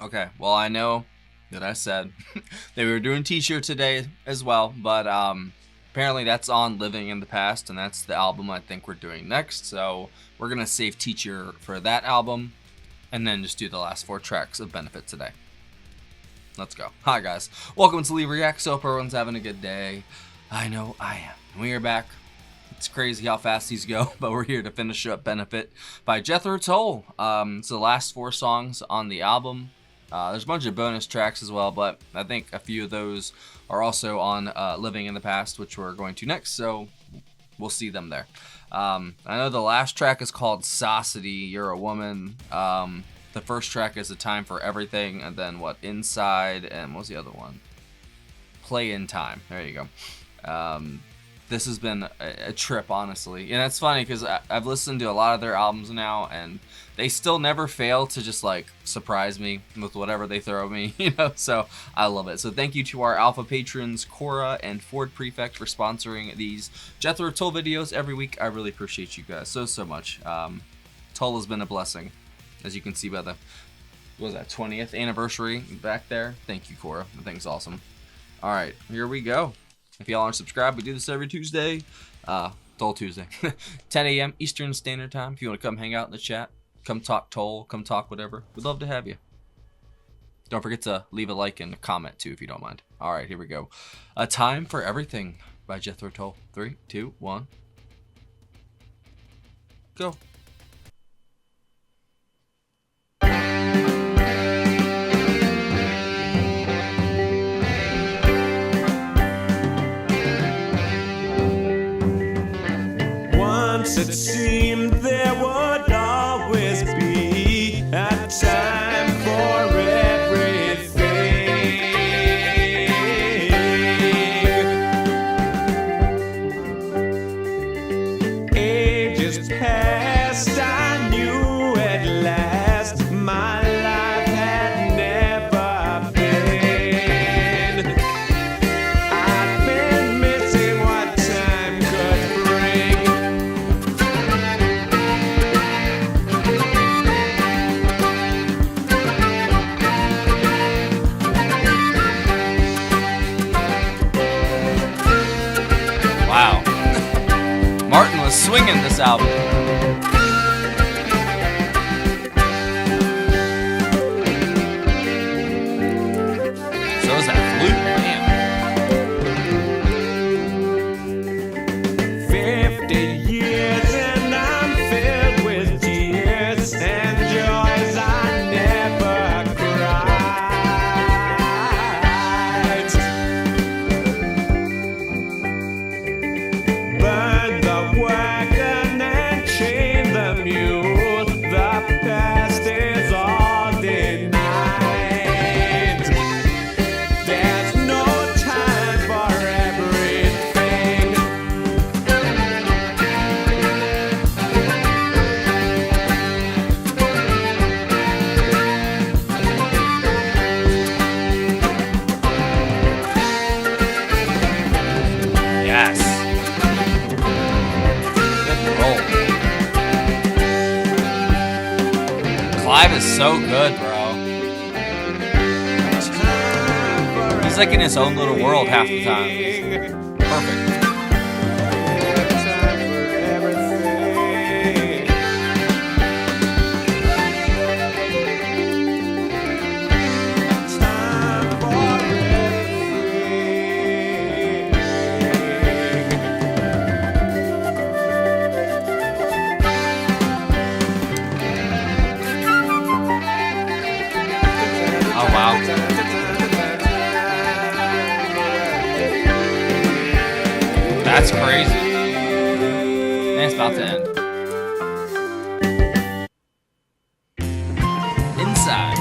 Okay, well, I know that I said that we were doing T-shirt today as well, but apparently that's on Living in the Past, and that's the album I think we're doing next. So we're gonna save T-shirt for that album, and then just do the last 4 tracks of Benefit today. Let's go. Hi guys, welcome to Lee Reacts. Hope everyone's having a good day. I know I am. We are back. It's crazy how fast these go, but we're here to finish up Benefit by Jethro Tull. It's the last 4 songs on the album. There's a bunch of bonus tracks as well, but I think a few of those are also on Living in the Past, which we're going to next, so we'll see them there. I know the last track is called Sossity, You're a Woman. The first track is A Time for Everything, and then Inside, and what was the other one? Play in Time. There you go. This has been a trip, honestly. And it's funny because I've listened to a lot of their albums now, and they still never fail to just like surprise me with whatever they throw me, you know, so I love it. So thank you to our Alpha patrons, Cora and Ford Prefect, for sponsoring these Jethro Tull videos every week. I really appreciate you guys so much. Tull has been a blessing, as you can see by the, what was that, 20th anniversary back there. Thank you, Cora. The thing's awesome. All right, here we go. If y'all aren't subscribed, we do this every Tuesday. Tull Tuesday. 10 a.m. Eastern Standard Time. If you want to come hang out in the chat, come talk Tull, come talk whatever. We'd love to have you. Don't forget to leave a like and a comment too, if you don't mind. All right, here we go. A Time for Everything by Jethro Tull. 3, 2, 1. Go. It seemed there would always be a time for everything. Ages passed, I knew at last my life had never been. I've been missing what time could bring. Wow. Martin was swinging this album. So is that flute, man. 50 years and I'm filled with tears and joys I never cried. Burn the wagon and chain the mule. The past is all denied. There's no time for everything. Yes. Good roll. Clive is so good, bro. He's like in his own little world half the time. Perfect. Oh, wow. That's crazy. And it's about to end. Inside.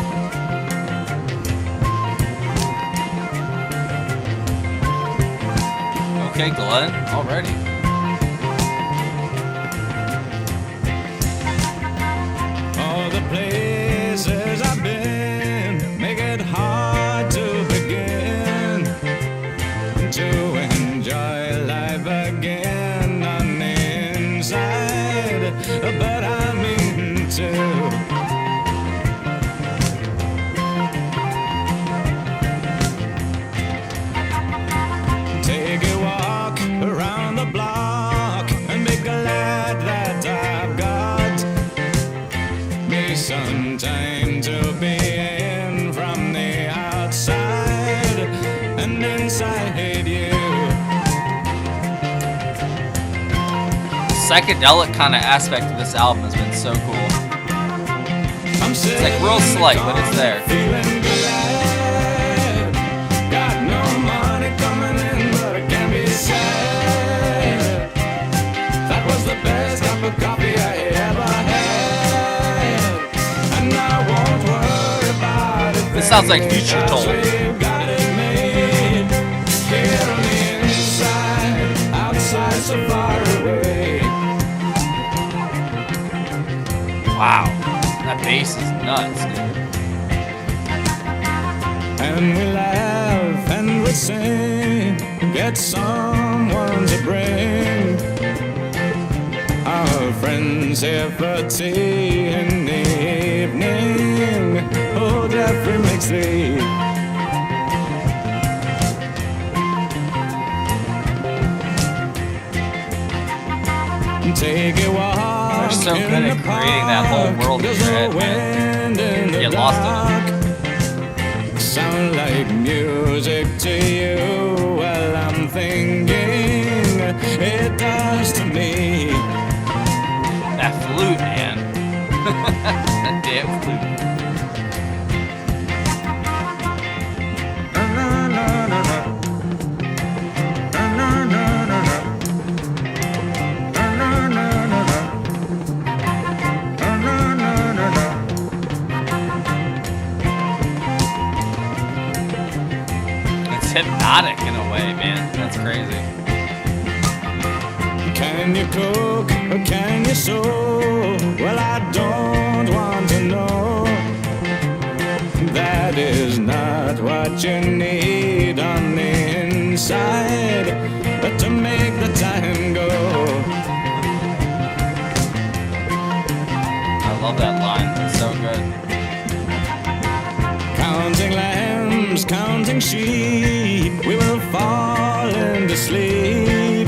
Okay, Glenn, already. All the places I've been make it hard to begin to enjoy life again on the inside, but I mean to. psychedelic kind of aspect of this album has been so cool. It's like real slight, but it's there. Got no money coming in, but I can't be sad. That was the best cup of coffee I ever had, and I won't worry about it. This sounds like Future Toll. We've got it made here on the inside, outside so far away. Wow, that bass is nuts, dude. And we laugh and we sing, get someone to bring our friends here for tea in the evening. Oh, Jeffrey makes the take a walk. They're so good at creating that whole world in your head, man. You get lost in it. Sound like music to you. Well, I'm thinking it does to me. That flute, man. That damn flute. It's hypnotic in a way, man. That's crazy. Can you cook or can you sew? Well, I don't want to know. That is not what you need on the inside, but to make the time go. I love that line. It's so good. Counting lambs, counting sheep, we will fall into sleep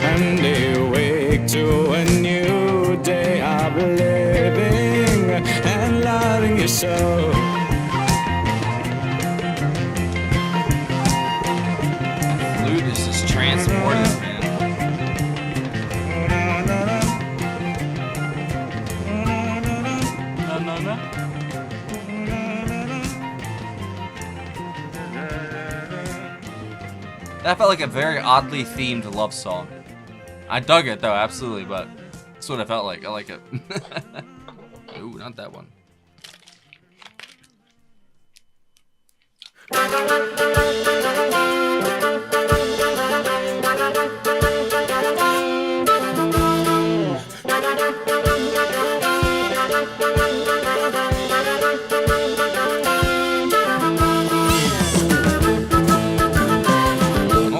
and awake to a new day of living and loving you so. Flute is just transported, man. No. That felt like a very oddly themed love song. I dug it though, absolutely, but that's what it felt like. I like it. Ooh, not that one.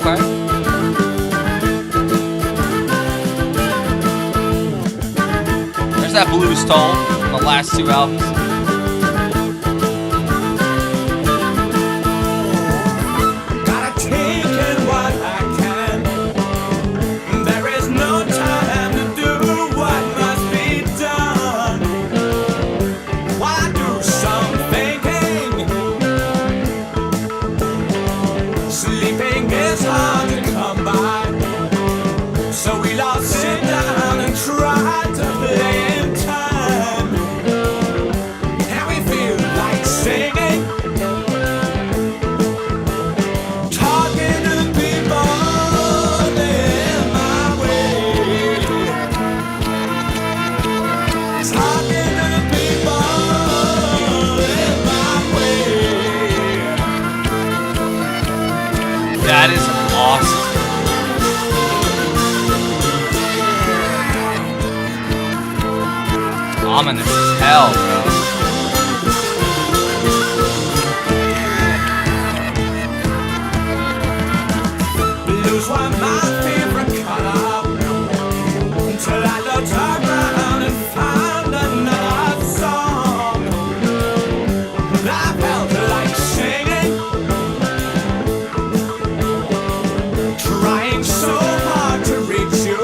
Okay. There's that blues tone on the last two albums. Gotta take in what I can. There is no time to do what must be done. While I do some thinking, sleeping is hard to come by. So we'll all sit down and try to play in time. And we feel like singing, talking to people in my way. Talking to people in my way. That is awesome. Ominous as hell, bro. Blues were my favorite color until I looked around and found another song. I felt like singing, trying so hard to reach you.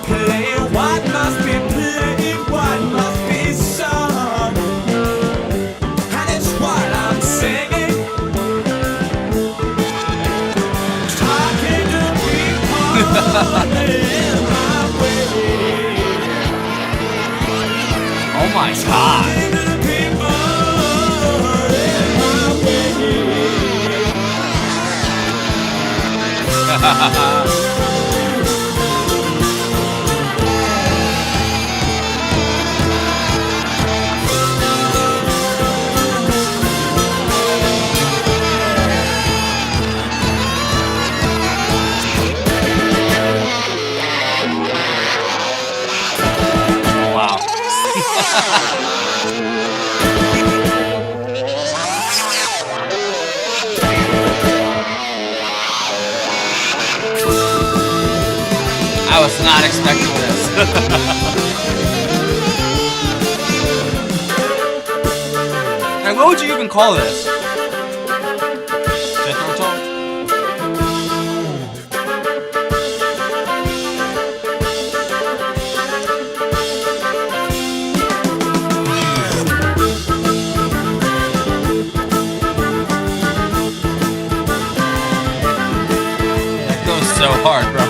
Play what must be played, what must be Wow. I was not expecting this. And what would you even call this? Jethro Tull? That goes so hard, bro.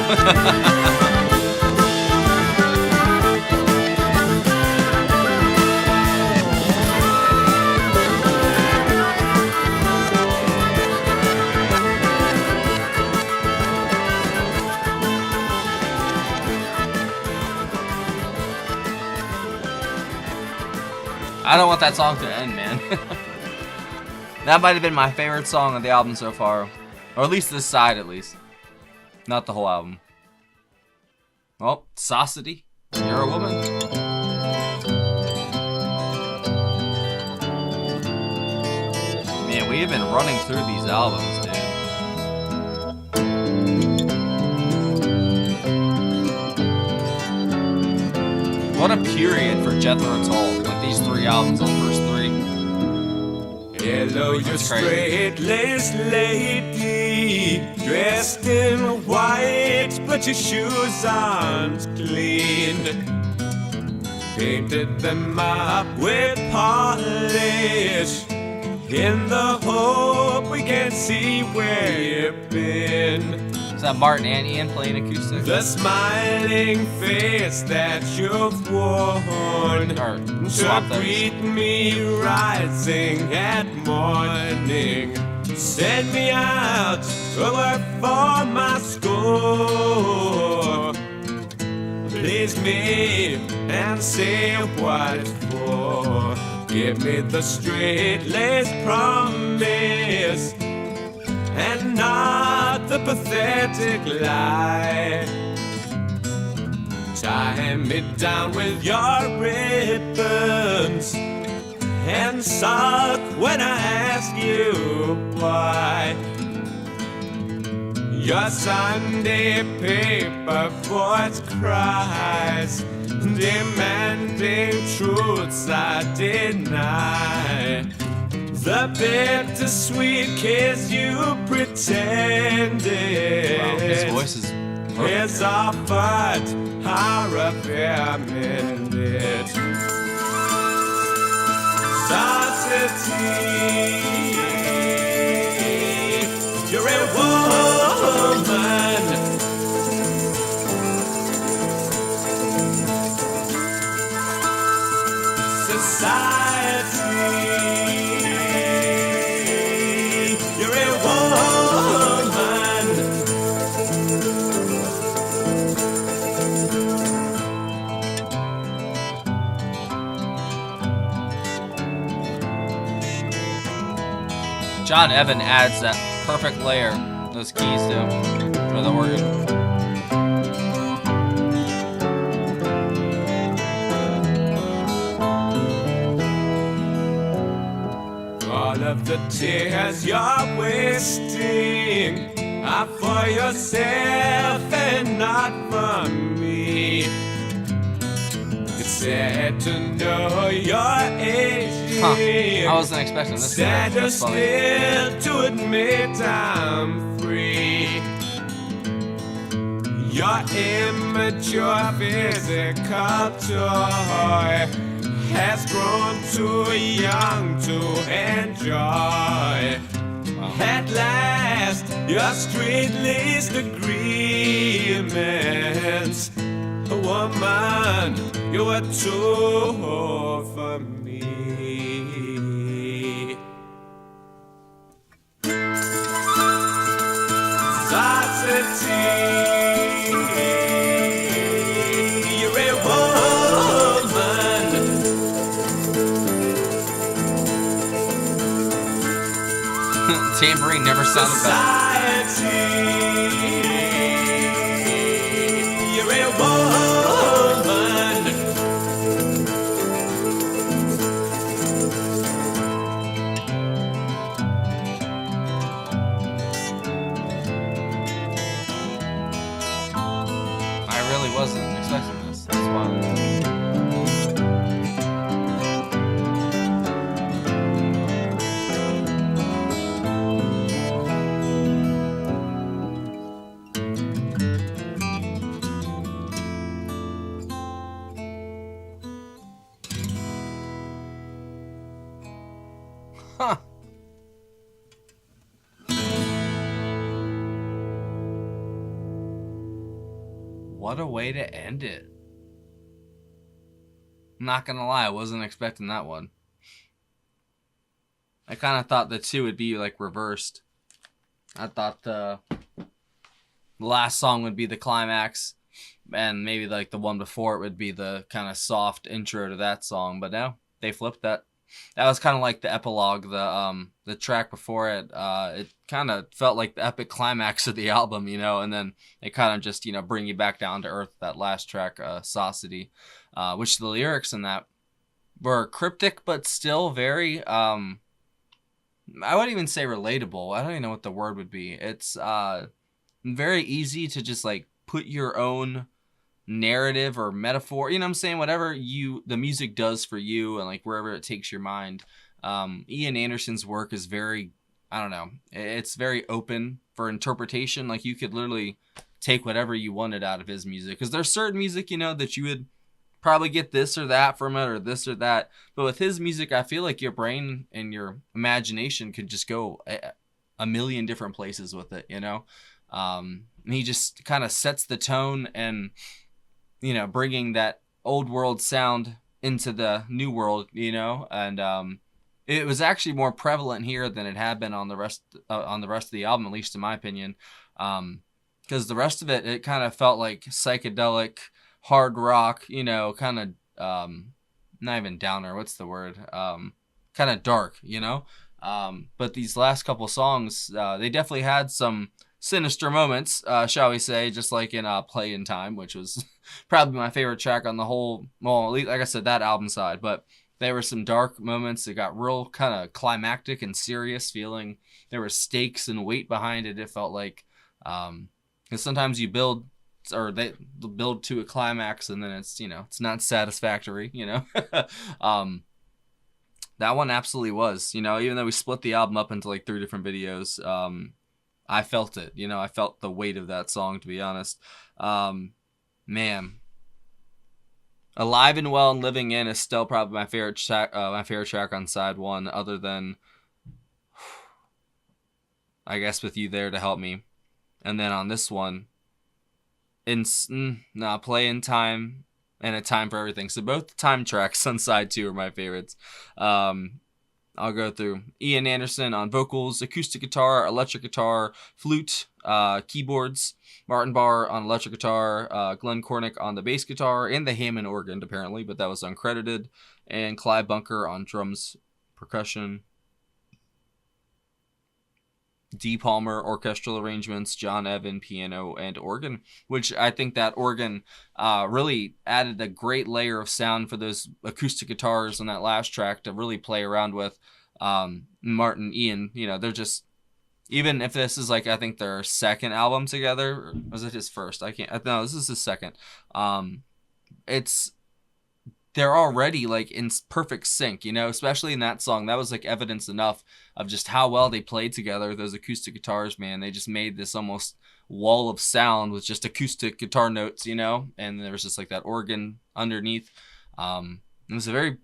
I don't want that song to end, man. That might have been my favorite song of the album so far. Or at least this side, at least. Not the whole album. Oh, Sossity, You're a Woman. Man, we have been running through these albums, dude. What a period for Jethro Tull with these 3 albums, those first 3. Hello, you That's crazy. straight-laced lady, dressed in white, but your shoes aren't clean. Painted them up with polish, in the hope we can see where you've been. Is that Martin and Ian playing acoustic? The smiling face that you've worn Or to swap those. greet me rising at morning. Send me out to work for my school. Please me and say what it's for. Give me the straight-laced promise and not the pathetic lie. Tie me down with your ribbons and sulk when I ask you why. Your Sunday paper voice cries, demanding truths I deny. The bittersweet kiss you pretended. Wow, his voice is perfect. Is offered, how repair mended. Sossity, you're a woman. Society, you're a woman. John Evan adds that perfect layer, those keys do, for the organ. All of the tears you're wasting are for yourself and not for me. It's sad to know you're aging. I wasn't expecting this. Sadder That's funny. still to admit I'm free. Your immature physical toy has grown too young to enjoy. At last, your street-laced agreements. Woman, you are too old for me. Sossity, Tambourine never sounded better. Society, you're a woman. I really wasn't expecting this. That's wild. Huh. What a way to end it. I'm not gonna lie, I wasn't expecting that one. I kind of thought the two would be like reversed. I thought the last song would be the climax, and maybe like the one before it would be the kind of soft intro to that song. But no, they flipped that. That was kind of like the epilogue. The track before it, it kind of felt like the epic climax of the album, you know, and then it kind of just, you know, bring you back down to earth. That last track, Sossity, which the lyrics in that were cryptic but still very I wouldn't even say relatable. I don't even know what the word would be. It's very easy to just like put your own narrative or metaphor, you know what I'm saying, whatever the music does for you and like wherever it takes your mind. Ian Anderson's work is very, I don't know, it's very open for interpretation. Like you could literally take whatever you wanted out of his music, because there's certain music, you know, that you would probably get this or that from it or this or that, but with his music I feel like your brain and your imagination could just go a million different places with it, you know. He just kind of sets the tone, and you know, bringing that old world sound into the new world, you know, and it was actually more prevalent here than it had been on the rest of the album, at least in my opinion, because the rest of it kind of felt like psychedelic hard rock, you know, kind of not even downer, what's the word, kind of dark, you know. But these last couple songs, they definitely had some sinister moments, shall we say, just like in Play in Time, which was probably my favorite track on the whole, well, like I said, that album side. But there were some dark moments that got real kind of climactic and serious feeling. There were stakes and weight behind it, it felt like. Because sometimes you build, or they build to a climax, and then it's, you know, it's not satisfactory, you know. That one absolutely was, you know, even though we split the album up into like 3 different videos, I felt it, you know, I felt the weight of that song, to be honest. Man, Alive and Well and Living In is still probably my favorite track on side 1, other than, I guess, With You There to Help Me. And then on this one, Play in Time and A Time for Everything. So both time tracks on side 2 are my favorites. I'll go through Ian Anderson on vocals, acoustic guitar, electric guitar, flute, keyboards, Martin Barr on electric guitar, Glenn Cornick on the bass guitar, and the Hammond organ, apparently, but that was uncredited, and Clive Bunker on drums, percussion, D. Palmer orchestral arrangements, John Evan piano and organ, which I think that organ really added a great layer of sound for those acoustic guitars on that last track to really play around with. Martin, Ian, you know, they're just, even if this is like, I think their second album together, or was it his first? No, this is his second. They're already like in perfect sync, you know, especially in that song. That was like evidence enough of just how well they played together. Those acoustic guitars, man, they just made this almost wall of sound with just acoustic guitar notes, you know, and there was just like that organ underneath. It was a very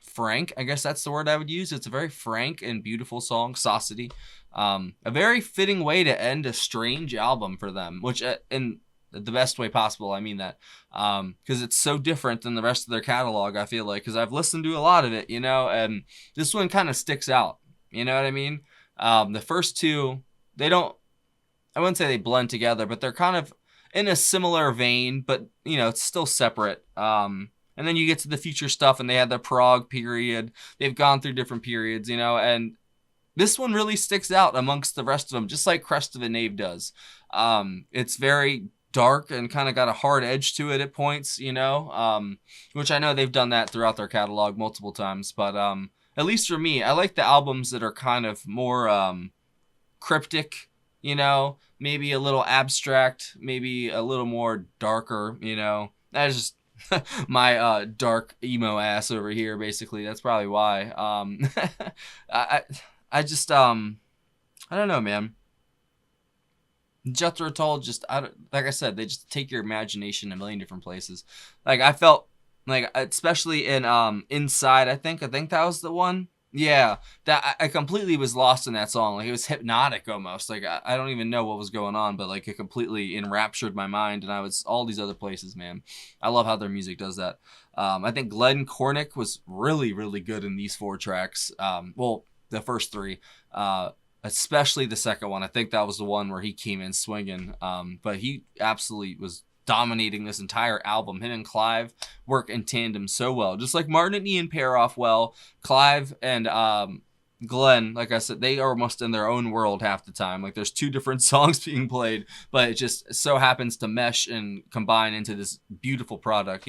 frank, I guess that's the word I would use. It's a very frank and beautiful song, Sossity. A very fitting way to end a strange album for them, which in the best way possible, I mean that, because it's so different than the rest of their catalog, I feel like, because I've listened to a lot of it, you know, and this one kind of sticks out, you know what I mean? The first two, I wouldn't say they blend together, but they're kind of in a similar vein, but, you know, it's still separate. And then you get to the future stuff, and they had the Prague period. They've gone through different periods, you know, and this one really sticks out amongst the rest of them, just like Crest of a Knave does. It's very dark and kind of got a hard edge to it at points, which I know they've done that throughout their catalog multiple times. But at least for me, I like the albums that are kind of more cryptic, maybe a little abstract, maybe a little more darker. That's just my dark emo ass over here, basically. That's probably why. I I just I don't know, man. Jethro Tull just like I said, they just take your imagination a million different places. Like I felt like, especially in Inside, I think that was the one. Yeah, that I completely was lost in that song. Like it was hypnotic almost. Like I don't even know what was going on, but like it completely enraptured my mind, and I was all these other places, man. I love how their music does that. I think Glenn Cornick was really, really good in these 4 tracks. Well, the first 3, especially the second one. I think that was the one where he came in swinging. But he absolutely was dominating this entire album. Him and Clive work in tandem so well. Just like Martin and Ian pair off well, Clive and Glenn, like I said, they are almost in their own world half the time. Like there's 2 different songs being played, but it just so happens to mesh and combine into this beautiful product,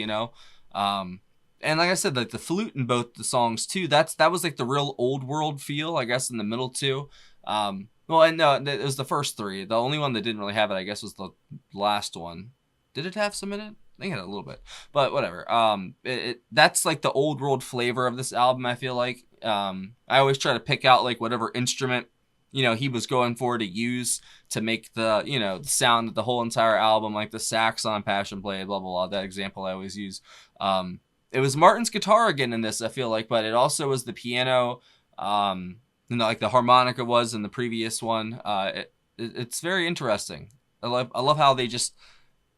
and like I said, like the flute in both the songs too, that was like the real old world feel, I guess, in the middle too. Well, and no, it was the first 3. The only one that didn't really have it, I guess, was the last one. Did it have some in it? I think it had a little bit, but whatever. That's like the old world flavor of this album, I feel like. I always try to pick out like whatever instrument, he was going for to use to make the, the sound of the whole entire album, like the sax on Passion Play, blah, blah, blah. That example I always use. It was Martin's guitar again in this, I feel like, but it also was the piano, like the harmonica was in the previous one. It's very interesting. I love how they just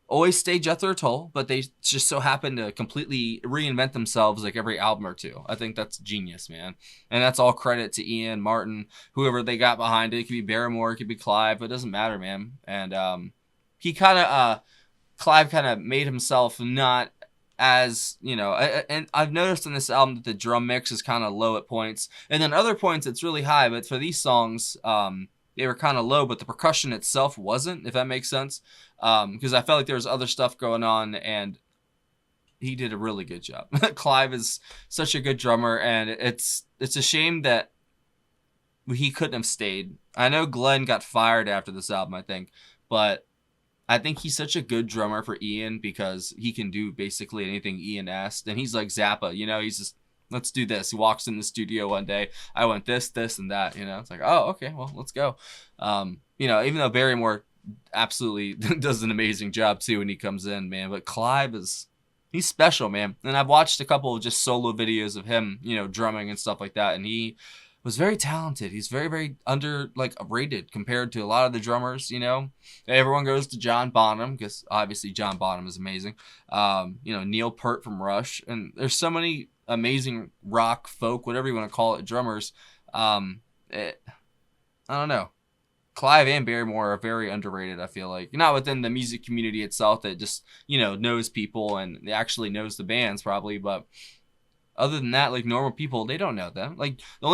always stay Jethro Tull, but they just so happen to completely reinvent themselves like every album or 2. I think that's genius, man. And that's all credit to Ian, Martin, whoever they got behind it. It could be Barrymore, it could be Clive, but it doesn't matter, man. And Clive kind of made himself not as, and I've noticed in this album that the drum mix is kind of low at points, and then other points it's really high, but for these songs, they were kind of low, but the percussion itself wasn't, if that makes sense. Because I felt like there was other stuff going on, and he did a really good job. Clive is such a good drummer, and it's a shame that he couldn't have stayed. I know Glenn got fired after this album, I think, but I think he's such a good drummer for Ian because he can do basically anything Ian asked, and he's like Zappa, he's just, let's do this. He walks in the studio one day, I want this, and that, it's like, oh, okay, well, let's go. Even though Barrymore absolutely does an amazing job too when he comes in, man, but Clive he's special, man. And I've watched a couple of just solo videos of him, drumming and stuff like that, and he was very talented. He's very, very rated compared to a lot of the drummers, Everyone goes to John Bonham because obviously John Bonham is amazing. Neil Peart from Rush, and there's so many amazing rock, folk, whatever you want to call it, drummers. I don't know. Clive and Barrymore are very underrated, I feel like. Not within the music community itself that just, knows people and actually knows the bands probably, but other than that, like normal people, they don't know them. Like the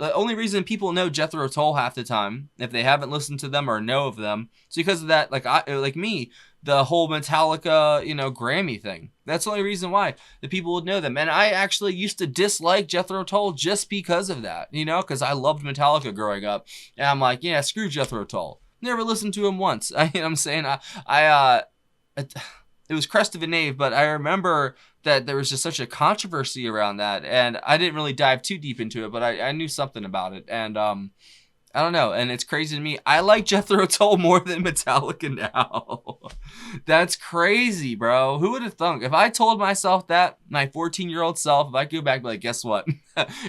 only reason people know Jethro Tull half the time, if they haven't listened to them or know of them, it's because of that. Like me, the whole Metallica, Grammy thing. That's the only reason why the people would know them. And I actually used to dislike Jethro Tull just because of that, because I loved Metallica growing up, and I'm like, yeah, screw Jethro Tull. Never listened to him once. You know what I'm saying? It was Crest of a Knave, but I remember that there was just such a controversy around that, and I didn't really dive too deep into it, but I knew something about it, and I don't know, and it's crazy to me. I like Jethro Tull more than Metallica now. That's crazy, bro. Who would have thunk? If I told myself that, my 14-year-old self, if I go back, like, guess what?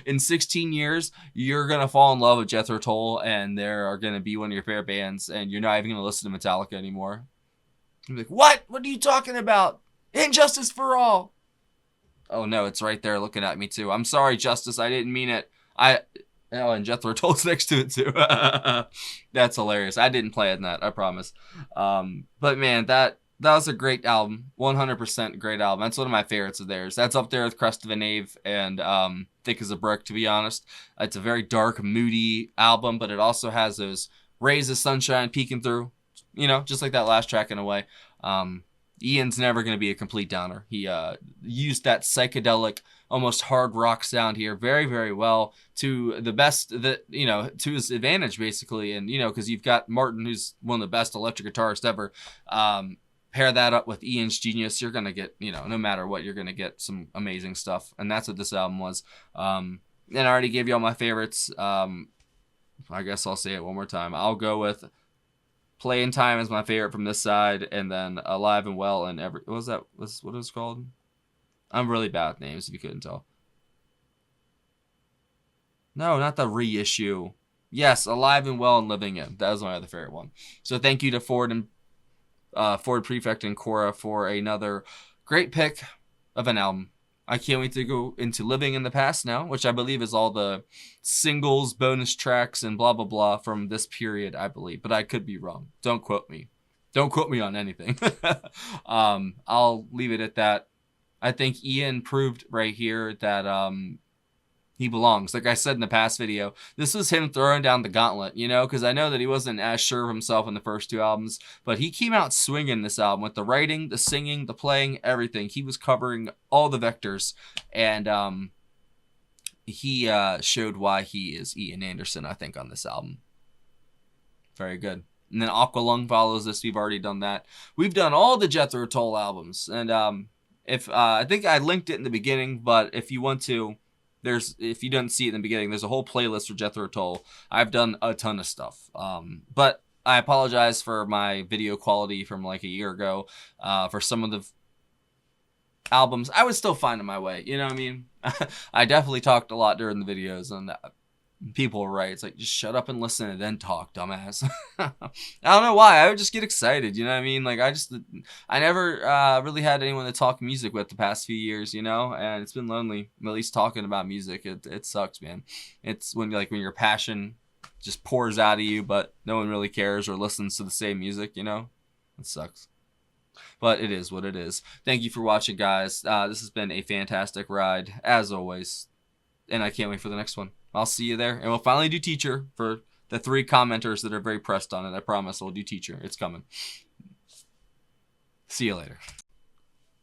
In 16 years, you're going to fall in love with Jethro Tull, and they're are going to be one of your favorite bands, and you're not even going to listen to Metallica anymore. You're like, what? What are you talking about? Injustice for All. Oh, no, it's right there looking at me, too. I'm sorry, Justice. I didn't mean it. Oh, and Jethro Tull's next to it, too. That's hilarious. I didn't play it in that, I promise. But, man, that That was a great album. 100% great album. That's one of my favorites of theirs. That's up there with Crest of a Knave and Thick as a Brick, to be honest. It's a very dark, moody album, but it also has those rays of sunshine peeking through, you know, just like that last track in a way. Ian's never going to be a complete downer. He used that psychedelic, almost hard rock sound here very, very well to the best that, you know, to his advantage, basically. And, you know, because you've got Martin, who's one of the best electric guitarists ever. Pair that up with Ian's genius, you're going to get, you know, no matter what, you're going to get some amazing stuff. And that's what this album was. And I already gave you all my favorites. I guess I'll say it one more time. I'll go with Play in Time is my favorite from this side, and then Alive and Well and what was that? What it was called? I'm really bad with names, if you couldn't tell. No, not the reissue. Yes, Alive and Well and Living In. That was my other favorite one. So thank you to Ford Prefect and Cora for another great pick of an album. I can't wait to go into Living in the Past now, which I believe is all the singles, bonus tracks, and blah, blah, blah from this period, I believe. But I could be wrong. Don't quote me. Don't quote me on anything. I'll leave it at that. I think Ian proved right here that he belongs. Like I said in the past video, this was him throwing down the gauntlet, you know, because I know that he wasn't as sure of himself in the first two albums, but he came out swinging this album with the writing, the singing, the playing, everything. He was covering all the vectors, and he showed why he is Ian Anderson, I think, on this album. Very good. And then Aqualung follows this. We've already done that. We've done all the Jethro Tull albums, and if I think I linked it in the beginning, but if you want to, if you didn't see it in the beginning, there's a whole playlist for Jethro Tull. I've done a ton of stuff. But I apologize for my video quality from like a year ago. For some of the albums, I was still finding my way. You know what I mean? I definitely talked a lot during the videos, and people were right. It's like, just shut up and listen and then talk, dumbass. I don't know why. I would just get excited. You know what I mean? Like, I never really had anyone to talk music with the past few years, you know? And it's been lonely, at least talking about music. It sucks, man. It's when your passion just pours out of you, but no one really cares or listens to the same music, you know? It sucks. But it is what it is. Thank you for watching, guys. This has been a fantastic ride, as always. And I can't wait for the next one. I'll see you there. And we'll finally do Teacher for the 3 commenters that are very pressed on it. I promise we'll do Teacher. It's coming. See you later.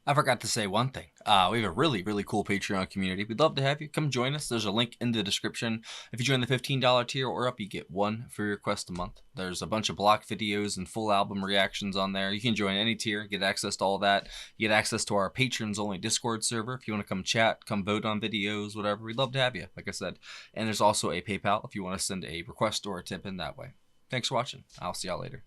I forgot to say one thing. We have a really, really cool Patreon community. We'd love to have you. Come join us. There's a link in the description. If you join the $15 tier or up, you get 1 free request a month. There's a bunch of block videos and full album reactions on there. You can join any tier, get access to all that. You get access to our patrons-only Discord server. If you want to come chat, come vote on videos, whatever, we'd love to have you, like I said. And there's also a PayPal if you want to send a request or a tip in that way. Thanks for watching. I'll see y'all later.